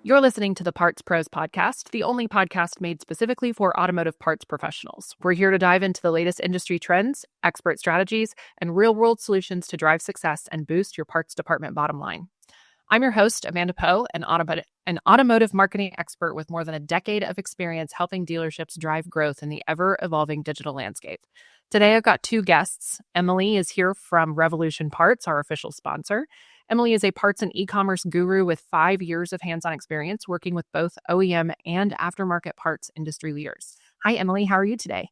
You're listening to the Parts Pros podcast, the only podcast made specifically for automotive parts professionals. We're here to dive into the latest industry trends, expert strategies, and real-world solutions to drive success and boost your parts department bottom line. I'm your host, Amanda Poe, an automotive marketing expert with more than a decade of experience helping dealerships drive growth in the ever-evolving digital landscape. Today, I've got two guests. Emily is here from Revolution Parts, our official sponsor. Emily is a parts and e-commerce guru with 5 years of hands-on experience working with both OEM and aftermarket parts industry leaders. Hi, Emily. How are you today?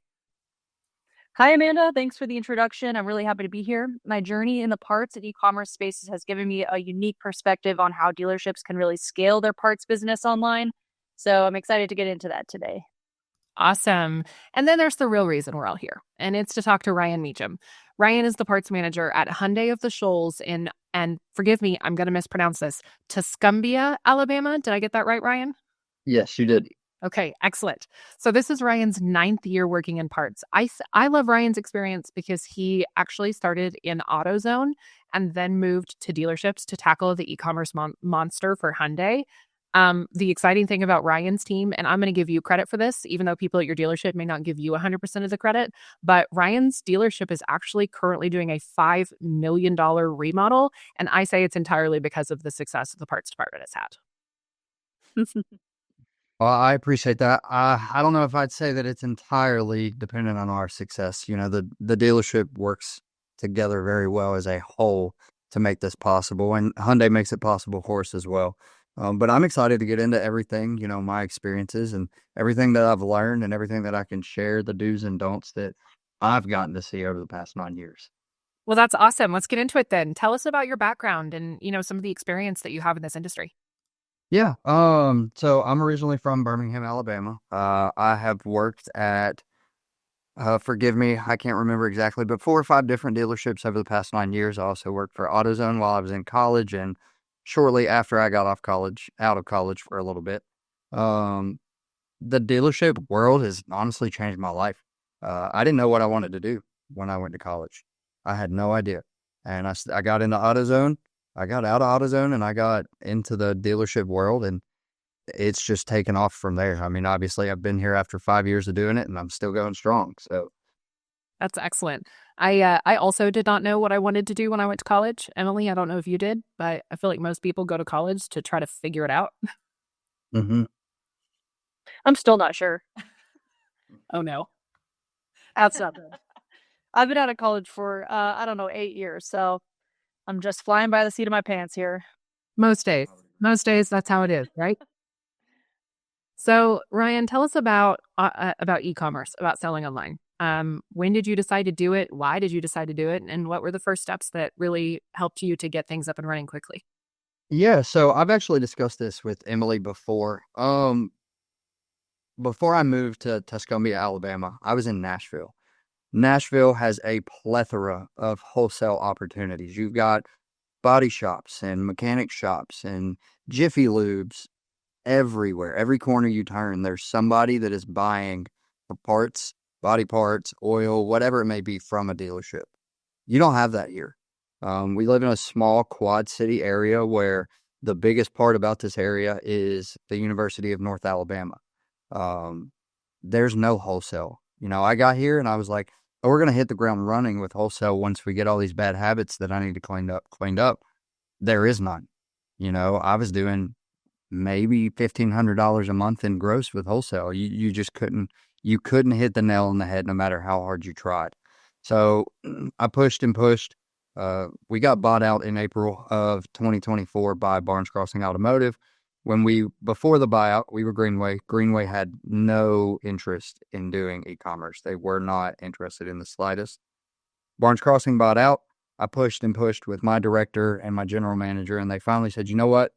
Hi, Amanda. Thanks for the introduction. I'm really happy to be here. My journey in the parts and e-commerce spaces has given me a unique perspective on how dealerships can really scale their parts business online. So I'm excited to get into that today. Awesome. And then there's the real reason we're all here, and it's to talk to Ryan Meachem. Ryan is the parts manager at Hyundai of the Shoals in, and forgive me, I'm going to mispronounce this, Tuscumbia, Alabama. Did I get that right, Ryan? Yes, you did. Okay, excellent. So this is Ryan's 9th year working in parts. I love Ryan's experience because he actually started in AutoZone and then moved to dealerships to tackle the e-commerce monster for Hyundai. The exciting thing about Ryan's team, and I'm going to give you credit for this, even though people at your dealership may not give you 100% of the credit, but Ryan's dealership is actually currently doing a $5 million remodel, and I say it's entirely because of the success the parts department has had. Well, I appreciate that. I don't know if I'd say that it's entirely dependent on our success. You know, the dealership works together very well as a whole to make this possible, and Hyundai makes it possible for us as well. But I'm excited to get into everything, you know, my experiences and everything that I've learned and everything that I can share, the do's and don'ts that I've gotten to see over the past 9 years. Well, that's awesome. Let's get into it then. Tell us about your background and, some of the experience that you have in this industry. Yeah. So I'm originally from Birmingham, Alabama. I have worked at, forgive me, I can't remember exactly, but 4 or 5 different dealerships over the past 9 years. I also worked for AutoZone while I was in college and shortly after I got out of college for a little bit. The dealership world has honestly changed my life. I didn't know what I wanted to do when I went to college. I had no idea. And I got into AutoZone. I got out of AutoZone and I got into the dealership world, and it's just taken off from there. I mean, obviously I've been here after 5 years of doing it and I'm still going strong. So that's excellent. I also did not know what I wanted to do when I went to college. Emily, I don't know if you did, but I feel like most people go to college to try to figure it out. Mm-hmm. I'm still not sure. Oh, no. That's not good. I've been out of college for, 8 years. So I'm just flying by the seat of my pants here. Most days, that's how it is, right? So, Ryan, tell us about e-commerce, about selling online. When did you decide to do it? Why did you decide to do it? And what were the first steps that really helped you to get things up and running quickly? Yeah, so I've actually discussed this with Emily before. Before I moved to Tuscumbia, Alabama, I was in Nashville. Nashville has a plethora of wholesale opportunities. You've got body shops and mechanic shops and Jiffy Lubes everywhere. Every corner you turn, there's somebody that is buying parts, body parts, oil, whatever it may be from a dealership. You don't have that here. We live in a small quad city area where the biggest part about this area is the University of North Alabama. There's no wholesale. You know, I got here and I was like, oh, we're going to hit the ground running with wholesale once we get all these bad habits that I need to cleaned up. There is none. You know, I was doing maybe $1,500 a month in gross with wholesale. You just couldn't hit the nail on the head no matter how hard you tried. So I pushed and pushed. We got bought out in April of 2024 by Barnes Crossing Automotive. Before the buyout, we were Greenway. Greenway had no interest in doing e-commerce. They were not interested in the slightest. Barnes Crossing bought out. I pushed and pushed with my director and my general manager, and they finally said, you know what?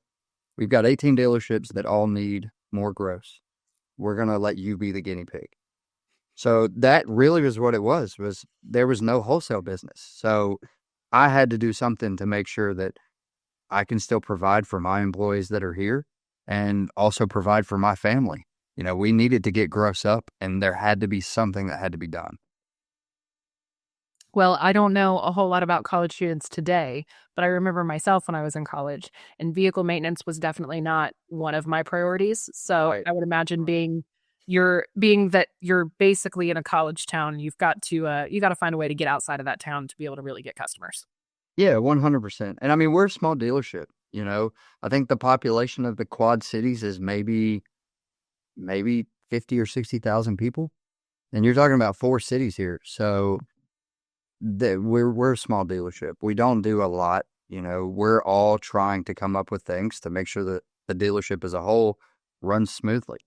We've got 18 dealerships that all need more gross. We're going to let you be the guinea pig. So that really was what it was there was no wholesale business. So I had to do something to make sure that I can still provide for my employees that are here and also provide for my family. You know, we needed to get gross up, and there had to be something that had to be done. Well, I don't know a whole lot about college students today, but I remember myself when I was in college, and vehicle maintenance was definitely not one of my priorities. So Right. I would imagine being that you're basically in a college town, you got to find a way to get outside of that town to be able to really get customers. Yeah, 100%. And I mean, we're a small dealership, you know. I think the population of the Quad Cities is maybe 50 or 60,000 people. And you're talking about 4 cities here. So we're a small dealership. We don't do a lot, you know. We're all trying to come up with things to make sure that the dealership as a whole runs smoothly.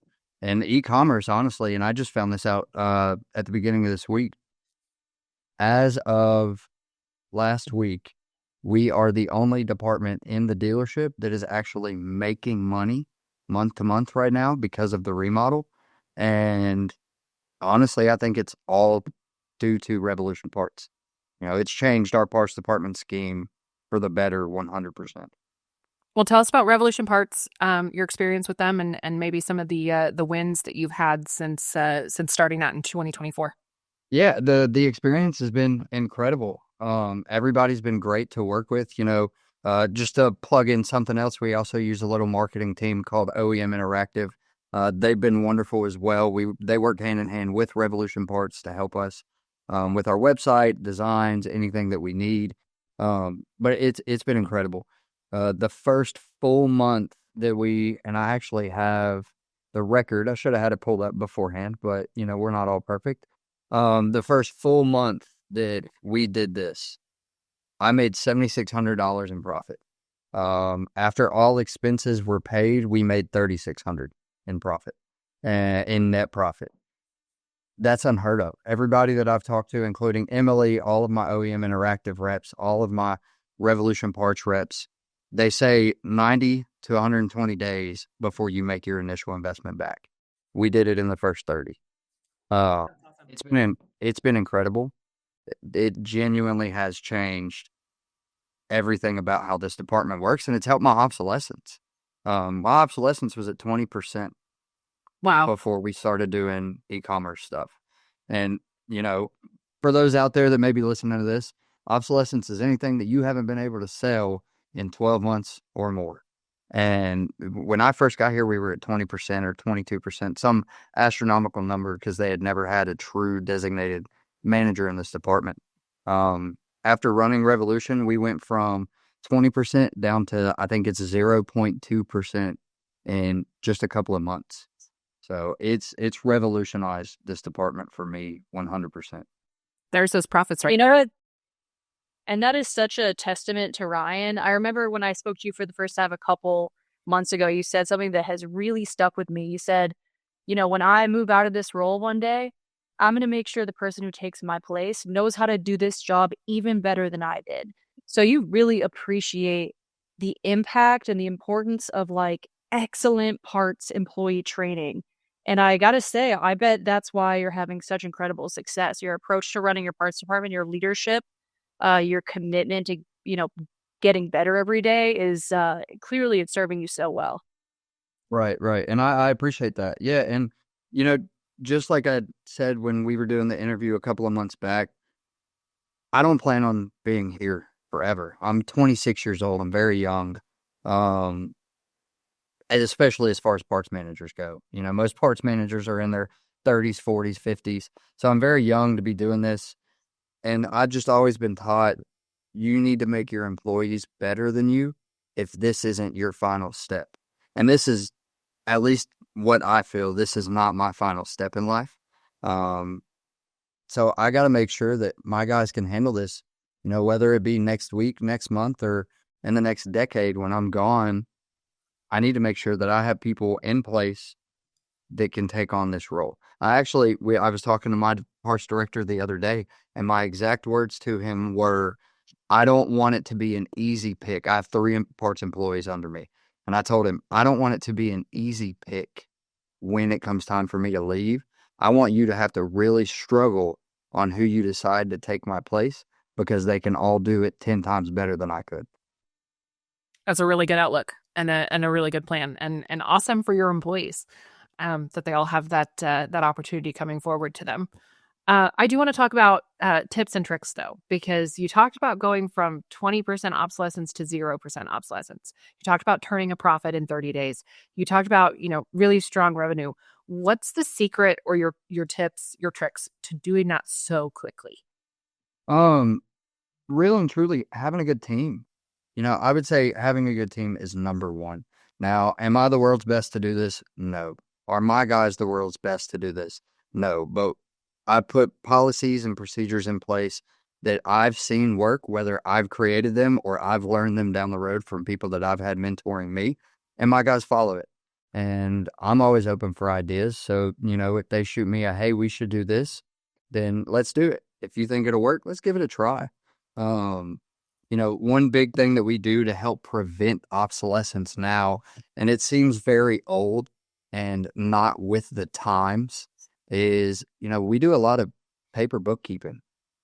And e-commerce, honestly, and I just found this out at the beginning of this week. As of last week, we are the only department in the dealership that is actually making money month to month right now because of the remodel. And honestly, I think it's all due to Revolution Parts. You know, it's changed our parts department scheme for the better 100%. Well, tell us about Revolution Parts, your experience with them, and maybe some of the wins that you've had since starting that in 2024. Yeah, the experience has been incredible. Everybody's been great to work with. You know, just to plug in something else, we also use a little marketing team called OEM Interactive. They've been wonderful as well. They work hand in hand with Revolution Parts to help us with our website designs, anything that we need. But it's been incredible. The first full month that and I actually have the record. I should have had it pulled up beforehand, but you know, we're not all perfect. The first full month that we did this, I made $7,600 in profit. After all expenses were paid, we made $3,600 in profit, in net profit. That's unheard of. Everybody that I've talked to, including Emily, all of my OEM Interactive reps, all of my Revolution Parts reps, they say 90 to 120 days before you make your initial investment back. We did it in the first 30. Uh, it's been incredible. It genuinely has changed everything about how this department works, and it's helped my obsolescence. My obsolescence was at 20% Wow. before we started doing e-commerce stuff. And, you know, for those out there that may be listening to this, obsolescence is anything that you haven't been able to sell in 12 months or more. And when I first got here, we were at 20% or 22%, some astronomical number, because they had never had a true designated manager in this department. After running Revolution, we went from 20% down to, I think it's 0.2% in just a couple of months. So it's revolutionized this department for me 100%. There's those profits, right? You know what? And that is such a testament to Ryan. I remember when I spoke to you for the first time a couple months ago, you said something that has really stuck with me. You said, you know, when I move out of this role one day, I'm going to make sure the person who takes my place knows how to do this job even better than I did. So you really appreciate the impact and the importance of like excellent parts employee training. And I got to say, I bet that's why you're having such incredible success. Your approach to running your parts department, your leadership, your commitment to, you know, getting better every day is clearly it's serving you so well. Right, right. And I appreciate that. Yeah. And, you know, just like I said when we were doing the interview a couple of months back, I don't plan on being here forever. I'm 26 years old. I'm very young. And especially as far as parts managers go. You know, most parts managers are in their 30s, 40s, 50s. So I'm very young to be doing this. And I've just always been taught you need to make your employees better than you if this isn't your final step. And this is, at least what I feel, this is not my final step in life. So I got to make sure that my guys can handle this, you know, whether it be next week, next month, or in the next decade when I'm gone. I need to make sure that I have people in place that can take on this role. I was talking to my parts director the other day, and my exact words to him were, I don't want it to be an easy pick. I have 3 parts employees under me. And I told him, I don't want it to be an easy pick when it comes time for me to leave. I want you to have to really struggle on who you decide to take my place, because they can all do it 10 times better than I could. That's a really good outlook and a really good plan, and awesome for your employees, that they all have that opportunity coming forward to them. I do want to talk about tips and tricks, though, because you talked about going from 20% obsolescence to 0% obsolescence. You talked about turning a profit in 30 days. You talked about, really strong revenue. What's the secret or your tips, your tricks to doing that so quickly? Um, Real and truly having a good team. I would say having a good team is number one. Now, am I the world's best to do this? No. Are my guys the world's best to do this? No. But I put policies and procedures in place that I've seen work, whether I've created them or I've learned them down the road from people that I've had mentoring me, and my guys follow it. And I'm always open for ideas. So, if they shoot me a, hey, we should do this, then let's do it. If you think it'll work, let's give it a try. Um, one big thing that we do to help prevent obsolescence now, and it seems very old and not with the times, is, we do a lot of paper bookkeeping.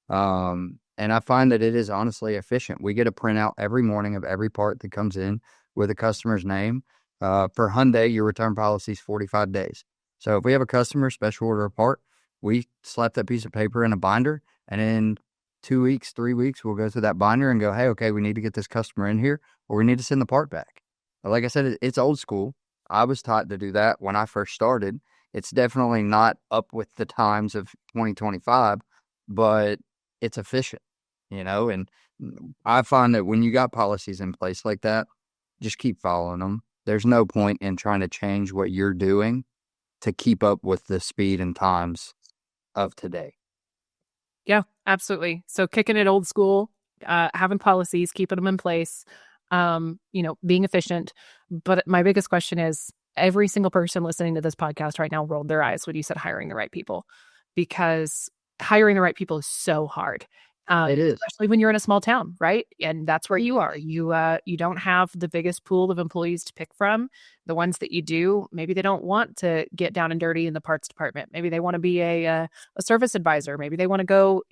And I find that it is honestly efficient. We get a printout every morning of every part that comes in with a customer's name. For Hyundai, your return policy is 45 days. So if we have a customer special order a part, we slap that piece of paper in a binder, and in 2 weeks, 3 weeks, we'll go through that binder and go, hey, okay, we need to get this customer in here, or we need to send the part back. But like I said, it's old school. I was taught to do that when I first started. It's definitely not up with the times of 2025, but it's efficient, and I find that when you got policies in place like that, just keep following them. There's no point in trying to change what you're doing to keep up with the speed and times of today. Yeah, absolutely. So kicking it old school, having policies, keeping them in place, being efficient. But my biggest question is every single person listening to this podcast right now rolled their eyes when you said hiring the right people, because hiring the right people is so hard. It is. Especially when you're in a small town, right? And that's where you are. You don't have the biggest pool of employees to pick from. The ones that you do, maybe they don't want to get down and dirty in the parts department. Maybe they want to be a service advisor. Maybe they want to go,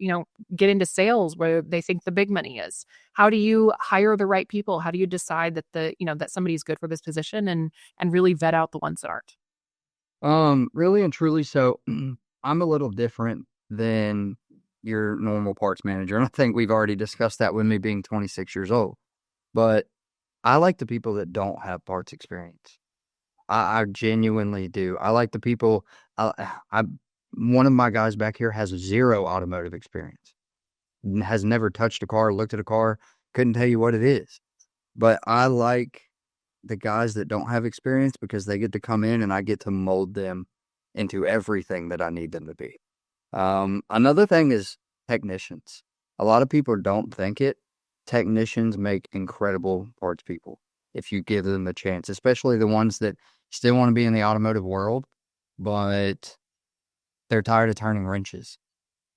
get into sales where they think the big money is. How do you hire the right people? How do you decide that that somebody's good for this position and really vet out the ones that aren't? Really and truly. So I'm a little different than your normal parts manager. And I think we've already discussed that with me being 26 years old. But I like the people that don't have parts experience. I genuinely do. I like the people. One of my guys back here has zero automotive experience, has never touched a car, looked at a car, couldn't tell you what it is. But I like the guys that don't have experience because they get to come in and I get to mold them into everything that I need them to be. Another thing is technicians. A lot of people don't think it. Technicians make incredible parts people if you give them a chance, especially the ones that still want to be in the automotive world, but they're tired of turning wrenches,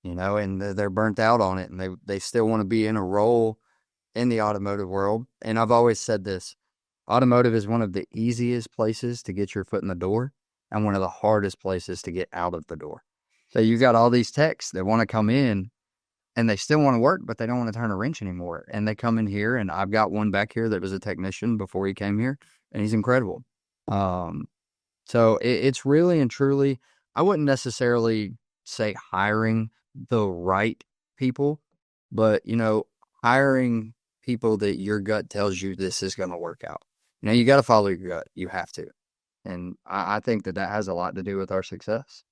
and they're burnt out on it, and they still want to be in a role in the automotive world. And I've always said this, automotive is one of the easiest places to get your foot in the door and one of the hardest places to get out of the door. So you got all these techs that want to come in and they still want to work, but they don't want to turn a wrench anymore. And they come in here, and I've got one back here that was a technician before he came here, and he's incredible. So it's really and truly, I wouldn't necessarily say hiring the right people, but, hiring people that your gut tells you this is going to work out. You got to follow your gut. You have to. And I think that has a lot to do with our success.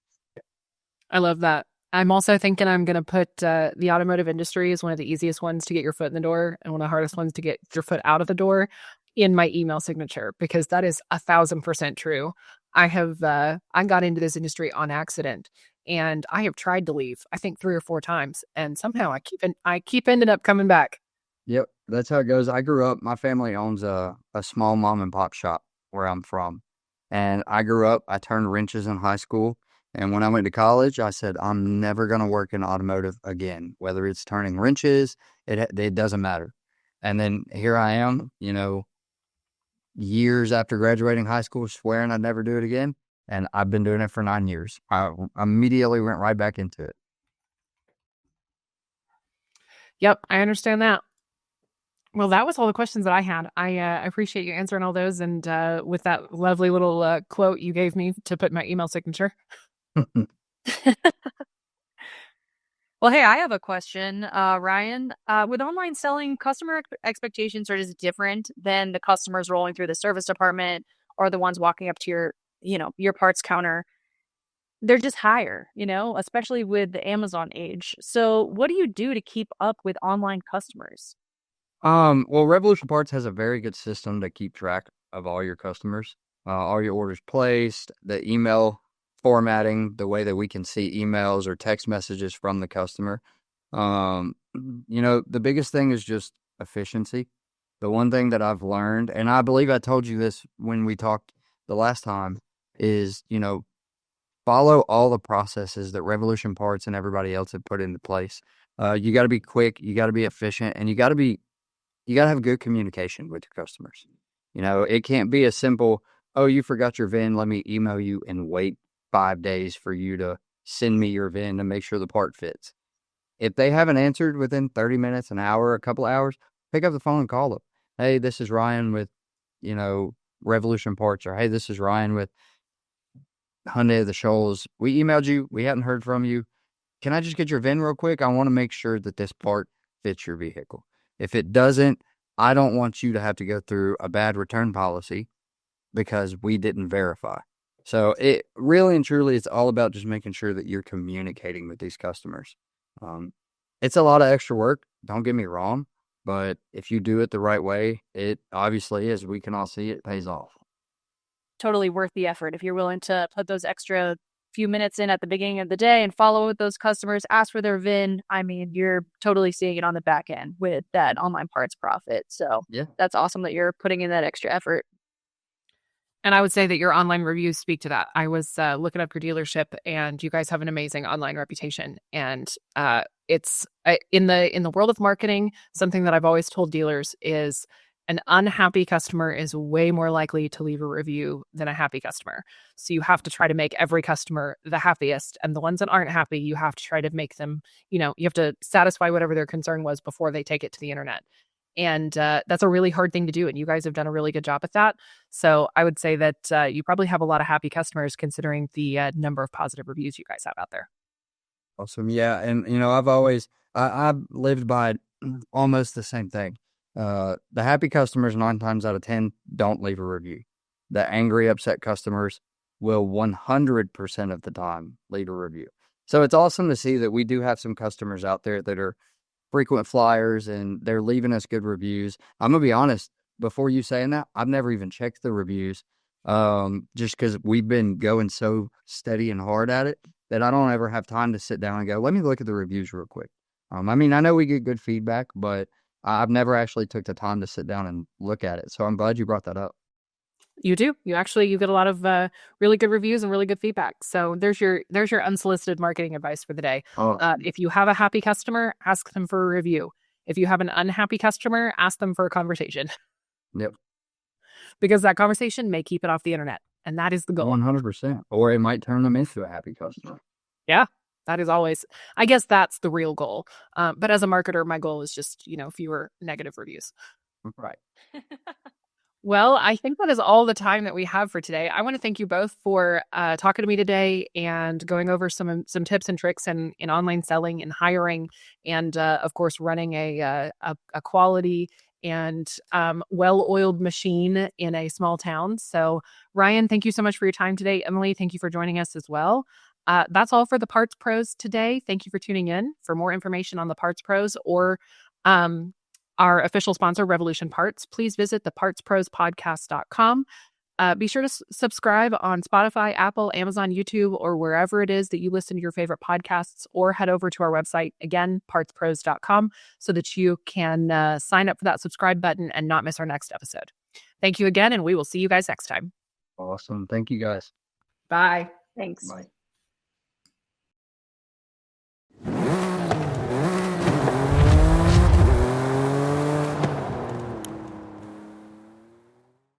I love that. I'm also thinking I'm going to put the automotive industry as one of the easiest ones to get your foot in the door and one of the hardest ones to get your foot out of the door in my email signature, because that is 1,000% true. I got into this industry on accident, and I have tried to leave, I think 3 or 4 times, and somehow I keep ending up coming back. Yep, that's how it goes. I grew up, my family owns a small mom and pop shop where I'm from. And I grew up, I turned wrenches in high school. And when I went to college, I said, I'm never going to work in automotive again, whether it's turning wrenches, it doesn't matter. And then here I am, years after graduating high school, swearing I'd never do it again. And I've been doing it for 9 years. I immediately went right back into it. Yep, I understand that. Well, that was all the questions that I had. I appreciate you answering all those, and with that lovely little quote you gave me to put in my email signature. Well, hey, I have a question, Ryan. With online selling, customer expectations are just different than the customers rolling through the service department or the ones walking up to your parts counter. They're just higher, especially with the Amazon age. So, what do you do to keep up with online customers? Well, Revolution Parts has a very good system to keep track of all your customers, all your orders placed, the email formatting, the way that we can see emails or text messages from the customer. Um, the biggest thing is just efficiency. The one thing that I've learned, and I believe I told you this when we talked the last time, is, follow all the processes that Revolution Parts and everybody else have put into place. You got to be quick, you got to be efficient, and you got to have good communication with your customers. It can't be a simple, oh, you forgot your VIN, let me email you and wait 5 days for you to send me your VIN to make sure the part fits. If they haven't answered within 30 minutes, an hour, a couple hours, pick up the phone and call them. Hey, this is Ryan with, Revolution Parts, or hey, this is Ryan with Hyundai of the Shoals. We emailed you. We hadn't heard from you. Can I just get your VIN real quick? I want to make sure that this part fits your vehicle. If it doesn't, I don't want you to have to go through a bad return policy because we didn't verify. So it really and truly, it's all about just making sure that you're communicating with these customers. It's a lot of extra work. Don't get me wrong, but if you do it the right way, it obviously, as we can all see, it pays off. Totally worth the effort if you're willing to put those extra few minutes in at the beginning of the day and follow with those customers, ask for their VIN. I mean, you're totally seeing it on the back end with that online parts profit. So Yeah. that's awesome that you're putting in that extra effort. And I would say that your online reviews speak to that. I was looking up your dealership, and you guys have an amazing online reputation. And it's in the world of marketing, something that I've always told dealers is an unhappy customer is way more likely to leave a review than a happy customer. So you have to try to make every customer the happiest, and the ones that aren't happy, you have to try to make them, you have to satisfy whatever their concern was before they take it to the internet. And that's a really hard thing to do. And you guys have done a really good job at that. So I would say that you probably have a lot of happy customers considering the number of positive reviews you guys have out there. Awesome. Yeah. And, I've lived by almost the same thing. The happy customers, 9 times out of 10, don't leave a review. The angry, upset customers will 100% of the time leave a review. So it's awesome to see that we do have some customers out there that are frequent flyers and they're leaving us good reviews. I'm going to be honest, before you saying that, I've never even checked the reviews, just because we've been going so steady and hard at it that I don't ever have time to sit down and go, let me look at the reviews real quick. I know we get good feedback, but I've never actually took the time to sit down and look at it. So I'm glad you brought that up. You do. You get a lot of really good reviews and really good feedback. So there's your unsolicited marketing advice for the day. Oh, If you have a happy customer, ask them for a review. If you have an unhappy customer, ask them for a conversation. yep. Because that conversation may keep it off the internet. And that is the goal. 100%. Or it might turn them into a happy customer. Yeah, that is always, I guess that's the real goal. But as a marketer, my goal is just, fewer negative reviews. Right. Well, I think that is all the time that we have for today. I want to thank you both for talking to me today and going over some tips and tricks in online selling and hiring, and of course running a quality and well-oiled machine in a small town. So, Ryan, thank you so much for your time today. Emily, thank you for joining us as well. That's all for the Parts Pros today. Thank you for tuning in. For more information on the Parts Pros or our official sponsor, Revolution Parts, please visit thepartsprospodcast.com. Be sure to subscribe on Spotify, Apple, Amazon, YouTube, or wherever it is that you listen to your favorite podcasts, or head over to our website, again, partspros.com, so that you can sign up for that subscribe button and not miss our next episode. Thank you again, and we will see you guys next time. Awesome. Thank you, guys. Bye. Thanks. Bye.